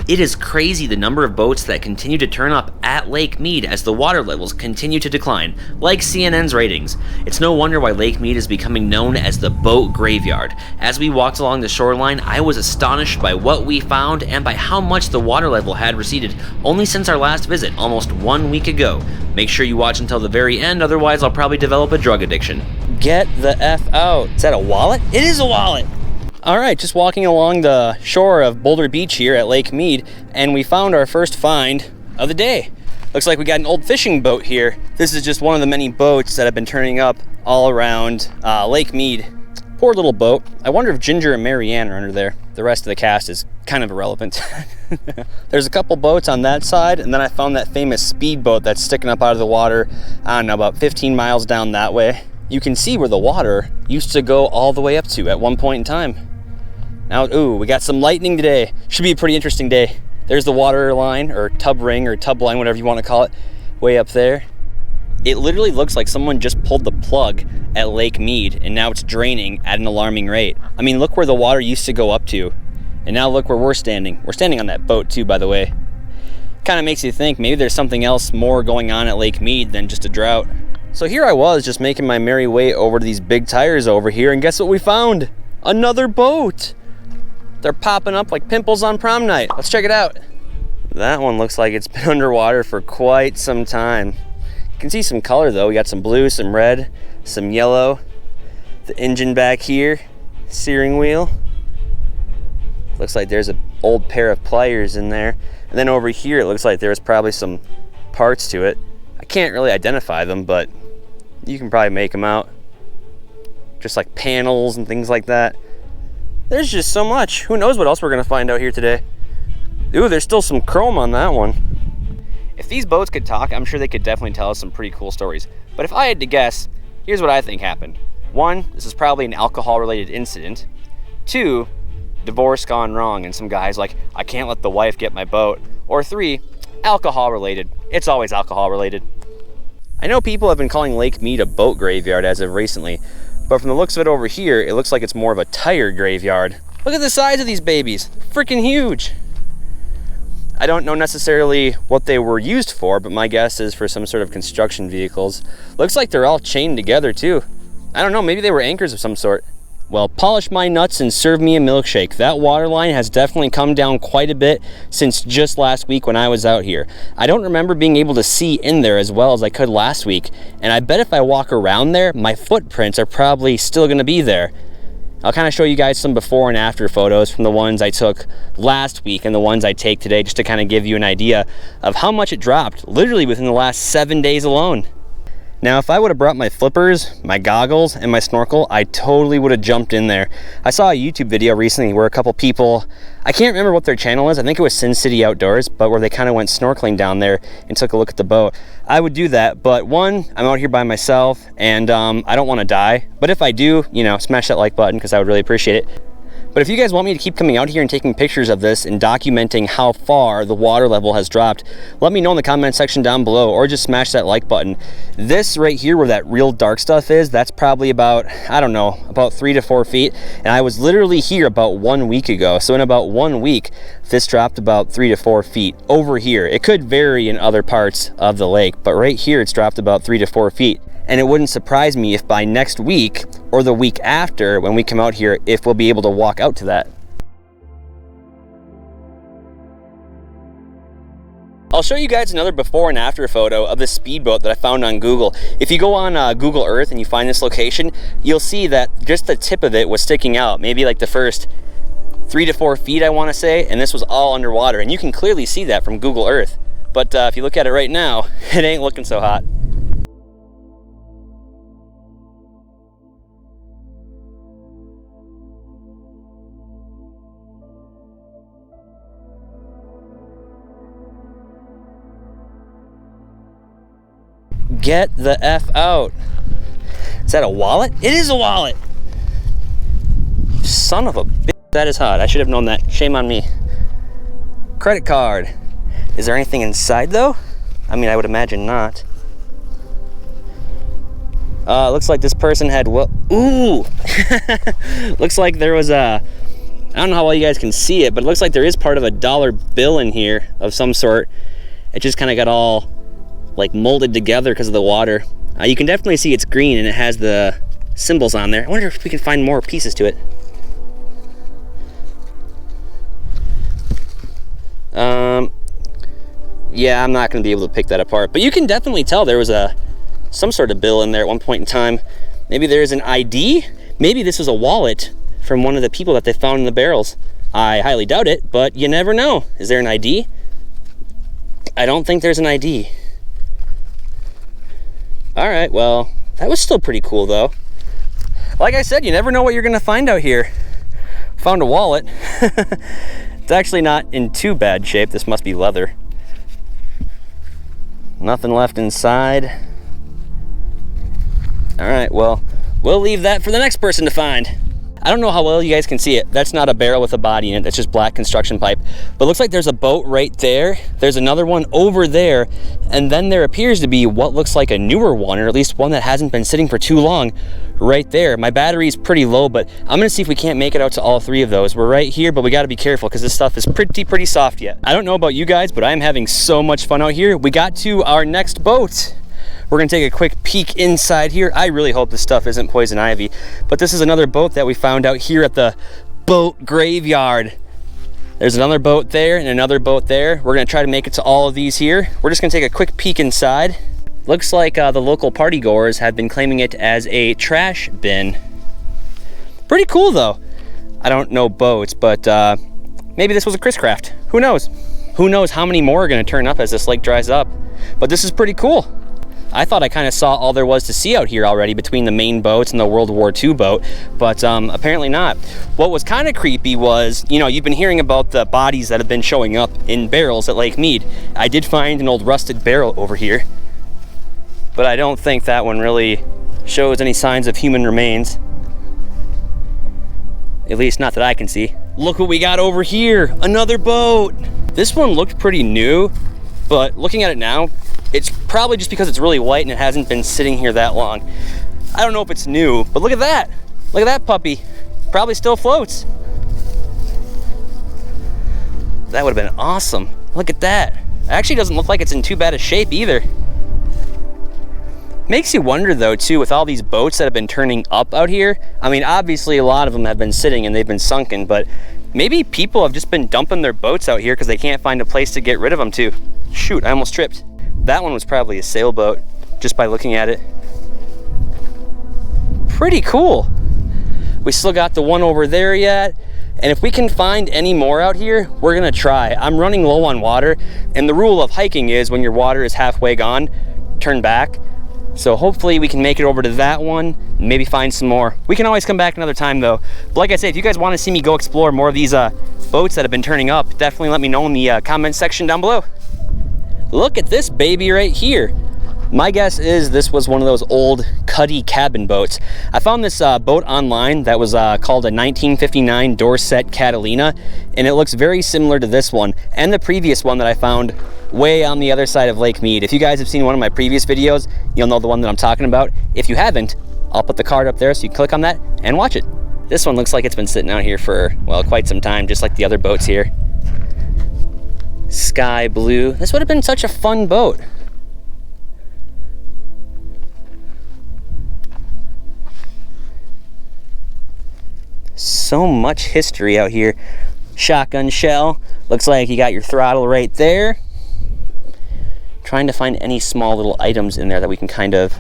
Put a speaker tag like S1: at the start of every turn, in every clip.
S1: It is crazy the number of boats that continue to turn up at Lake Mead as the water levels continue to decline, like CNN's ratings. It's no wonder why Lake Mead is becoming known as the boat graveyard. As we walked along the shoreline, I was astonished by what we found and by how much the water level had receded only since our last visit, almost 1 week ago. Make sure you watch until the very end, otherwise I'll probably develop a drug addiction. Get the F out. Is that a wallet? It is a wallet! All right, just walking along the shore of Boulder Beach here at Lake Mead, and we found our first find of the day. Looks like we got an old fishing boat here. This is just one of the many boats that have been turning up all around Lake Mead. Poor little boat. I wonder if Ginger and Marianne are under there. The rest of the cast is kind of irrelevant. There's a couple boats on that side, and then I found that famous speedboat that's sticking up out of the water, I don't know, about 15 miles down that way. You can see where the water used to go all the way up to at one point in time. Now, ooh, we got some lightning today. Should be a pretty interesting day. There's the water line, or tub ring, or tub line, whatever you want to call it, way up there. It literally looks like someone just pulled the plug at Lake Mead, and now it's draining at an alarming rate. I mean, look where the water used to go up to, and now look where we're standing. We're standing on that boat too, by the way. Kind of makes you think maybe there's something else more going on at Lake Mead than just a drought. So here I was, just making my merry way over to these big tires over here, and guess what we found? Another boat! They're popping up like pimples on prom night. Let's check it out. That one looks like it's been underwater for quite some time. You can see some color though. We got some blue, some red, some yellow. The engine back here, steering wheel. Looks like there's an old pair of pliers in there. And then over here, it looks like there's probably some parts to it. I can't really identify them, but you can probably make them out. Just like panels and things like that. There's just so much. Who knows what else we're gonna find out here today. Ooh, there's still some chrome on that one. If these boats could talk, I'm sure they could definitely tell us some pretty cool stories. But if I had to guess, here's what I think happened. 1, this is probably an alcohol-related incident. 2, divorce gone wrong and some guy's like, I can't let the wife get my boat. Or 3, alcohol-related. It's always alcohol-related. I know people have been calling Lake Mead a boat graveyard as of recently, but from the looks of it over here, it looks like it's more of a tire graveyard. Look at the size of these babies. Freaking huge. I don't know necessarily what they were used for, but my guess is for some sort of construction vehicles. Looks like they're all chained together too. I don't know, maybe they were anchors of some sort. Well, polish my nuts and serve me a milkshake. That water line has definitely come down quite a bit since just last week when I was out here. I don't remember being able to see in there as well as I could last week, and I bet if I walk around there, my footprints are probably still gonna be there. I'll kind of show you guys some before and after photos from the ones I took last week and the ones I take today, just to kind of give you an idea of how much it dropped, literally within the last 7 days alone. Now, if I would have brought my flippers, my goggles, and my snorkel, I totally would have jumped in there. I saw a YouTube video recently where a couple people, I can't remember what their channel is, I think it was Sin City Outdoors, but where they kind of went snorkeling down there and took a look at the boat. I would do that, but 1, I'm out here by myself, and I don't want to die. But if I do, you know, smash that like button because I would really appreciate it. But if you guys want me to keep coming out here and taking pictures of this and documenting how far the water level has dropped, let me know in the comment section down below, or just smash that like button. This right here where that real dark stuff is, that's probably about, I don't know, about 3 to 4 feet. And I was literally here about 1 week ago. So in about 1 week, this dropped about 3 to 4 feet over here. It could vary in other parts of the lake, but right here it's dropped about 3 to 4 feet. And it wouldn't surprise me if by next week or the week after when we come out here, if we'll be able to walk out to that. I'll show you guys another before and after photo of the speedboat that I found on Google. If you go on Google Earth and you find this location, you'll see that just the tip of it was sticking out, maybe like the first 3 to 4 feet, I want to say, and this was all underwater. And you can clearly see that from Google Earth. But if you look at it right now, it ain't looking so hot. Get the F out. Is that a wallet? It is a wallet. Son of a bitch, that is hot. I should have known that. Shame on me. Credit card. Is there anything inside though? I mean, I would imagine not. Looks like this person had, well, ooh. Looks like there was a
S2: I don't know how well you guys can see it, but it looks like there is part of a dollar bill in here of some sort. It just kind of got all like molded together because of the water. You can definitely see it's green and it has the symbols on there. I wonder if we can find more pieces to it. Yeah, I'm not going to be able to pick that apart, but you can definitely tell there was some sort of bill in there at one point in time. Maybe there's an ID. Maybe this was a wallet from one of the people that they found in the barrels. I highly doubt it, but you never know. Is there an ID? I don't think there's an ID. All right, well, that was still pretty cool though. Like I said, you never know what you're gonna find out here. Found a wallet. It's actually not in too bad shape. This must be leather. Nothing left inside. All right, well, we'll leave that for the next person to find. I don't know how well you guys can see it. That's not a barrel with a body in it. That's just black construction pipe. But it looks like there's a boat right there. There's another one over there. And then there appears to be what looks like a newer one, or at least one that hasn't been sitting for too long, right there. My battery is pretty low, but I'm gonna see if we can't make it out to all three of those. We're right here, but we gotta be careful because this stuff is pretty soft yet. I don't know about you guys, but I'm having so much fun out here. We got to our next boat. We're gonna take a quick peek inside here. I really hope this stuff isn't poison ivy, but this is another boat that we found out here at the boat graveyard. There's another boat there and another boat there. We're gonna try to make it to all of these here. We're just gonna take a quick peek inside. Looks like the local party goers have been claiming it as a trash bin. Pretty cool though. I don't know boats, but maybe this was a Chris craft. Who knows? Who knows how many more are gonna turn up as this lake dries up. But this is pretty cool. I thought I kind of saw all there was to see out here already between the main boats and the World War II boat, but apparently not. What was kind of creepy was, you know, you've been hearing about the bodies that have been showing up in barrels at Lake Mead. I did find an old rusted barrel over here, but I don't think that one really shows any signs of human remains. At least not that I can see. Look what we got over here, another boat. This one looked pretty new, but looking at it now, it's probably just because it's really white and it hasn't been sitting here that long. I don't know if it's new, but look at that. Look at that puppy. Probably still floats. That would have been awesome. Look at that. It actually doesn't look like it's in too bad a shape either. Makes you wonder though too, with all these boats that have been turning up out here. I mean, obviously a lot of them have been sitting and they've been sunken, but maybe people have just been dumping their boats out here because they can't find a place to get rid of them to. Shoot, I almost tripped. That one was probably a sailboat, just by looking at it. Pretty cool. We still got the one over there yet. And if we can find any more out here, we're gonna try. I'm running low on water, and the rule of hiking is when your water is halfway gone, turn back. So hopefully we can make it over to that one, maybe find some more. We can always come back another time though. But like I said, if you guys wanna see me go explore more of these boats that have been turning up, definitely let me know in the comment section down below. Look at this baby right here. My guess is this was one of those old cuddy cabin boats. I found this boat online that was called a 1959 Dorset Catalina, and it looks very similar to this one and the previous one that I found way on the other side of Lake Mead. If you guys have seen one of my previous videos, you'll know the one that I'm talking about. If you haven't, I'll put the card up there so you can click on that and watch it. This one looks like it's been sitting out here for, well, quite some time, just like the other boats here. Sky blue. This would have been such a fun boat. So much history out here. Shotgun shell. Looks like you got your throttle right there. Trying to find any small little items in there that we can kind of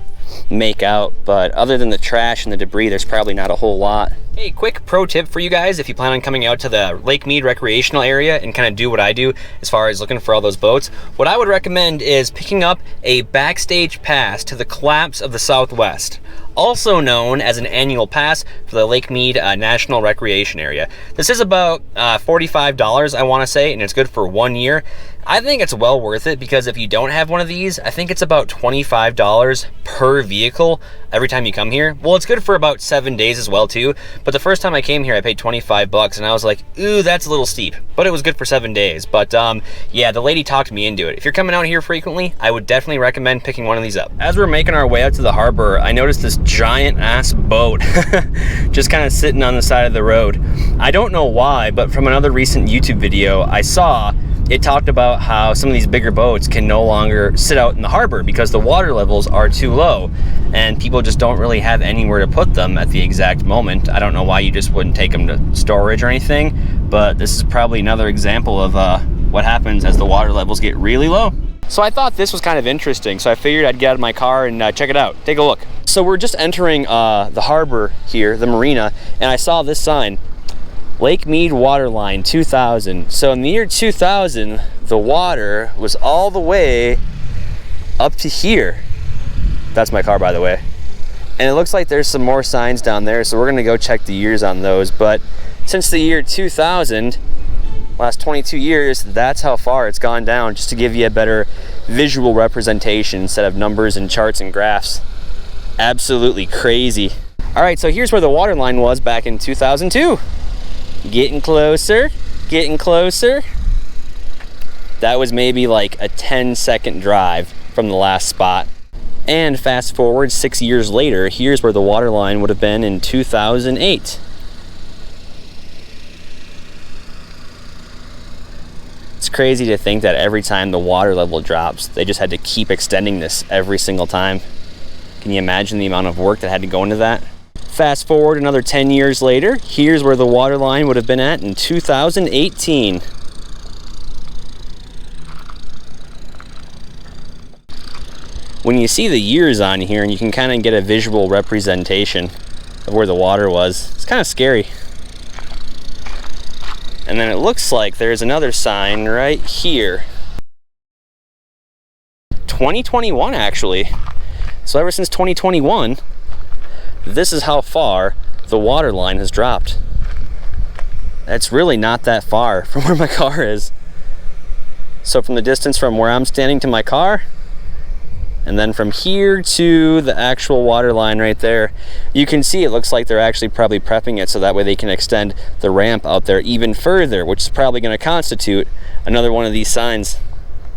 S2: make out, but other than the trash and the debris, there's probably not a whole lot. Hey, quick pro tip for you guys if you plan on coming out to the Lake Mead recreational area and kind of do what I do as far as looking for all those boats. What I would recommend is picking up a backstage pass to the Collapse of the Southwest, also known as an annual pass for the Lake Mead National Recreation Area. This is about $45, I want to say, and it's good for 1 year. I think it's well worth it because if you don't have one of these, I think it's about $25 per vehicle every time you come here. Well, it's good for about 7 days as well too, but the first time I came here I paid 25 bucks and I was like, ooh, that's a little steep, but it was good for 7 days. But yeah, the lady talked me into it. If you're coming out here frequently, I would definitely recommend picking one of these up. As we're making our way out to the harbor, I noticed this giant ass boat just kind of sitting on the side of the road. I don't know why, but from another recent YouTube video I saw, it talked about how some of these bigger boats can no longer sit out in the harbor because the water levels are too low and people just don't really have anywhere to put them at the exact moment. I don't know why you just wouldn't take them to storage or anything, but this is probably another example of what happens as the water levels get really low. So I thought this was kind of interesting, so I figured I'd get out of my car and check it out. Take a look. So we're just entering the harbor here, the marina, and I saw this sign, Lake Mead Waterline 2000. So in the year 2000, the water was all the way up to here. That's my car, by the way. And it looks like there's some more signs down there, so we're gonna go check the years on those. But since the year 2000, last 22 years, that's how far it's gone down, just to give you a better visual representation instead of numbers and charts and graphs. Absolutely crazy. All right, so here's where the water line was back in 2002. Getting closer, getting closer. That was maybe like a 10-second drive from the last spot. And fast forward 6 years later, here's where the water line would have been in 2008. It's crazy to think that every time the water level drops, they just had to keep extending this every single time. Can you imagine the amount of work that had to go into that? Fast forward another 10 years later, here's where the water line would have been at in 2018. When you see the years on here and you can kind of get a visual representation of where the water was, it's kind of scary. And then it looks like there's another sign right here. 2021 actually. So ever since 2021, this is how far the water line has dropped. That's really not that far from where my car is. So from the distance from where I'm standing to my car, and then from here to the actual water line right there, you can see it looks like they're actually probably prepping it so that way they can extend the ramp out there even further, which is probably going to constitute another one of these signs.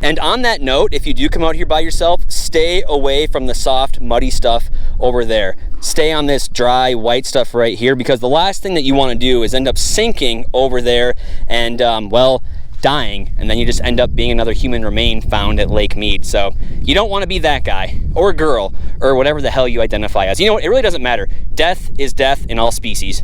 S2: And on that note, if you do come out here by yourself, stay away from the soft, muddy stuff over there. Stay on this dry, white stuff right here, because the last thing that you want to do is end up sinking over there and, well, dying, and then you just end up being another human remain found at Lake Mead. So you don't want to be that guy or girl or whatever the hell you identify as. You know what? It really doesn't matter. Death is death in all species.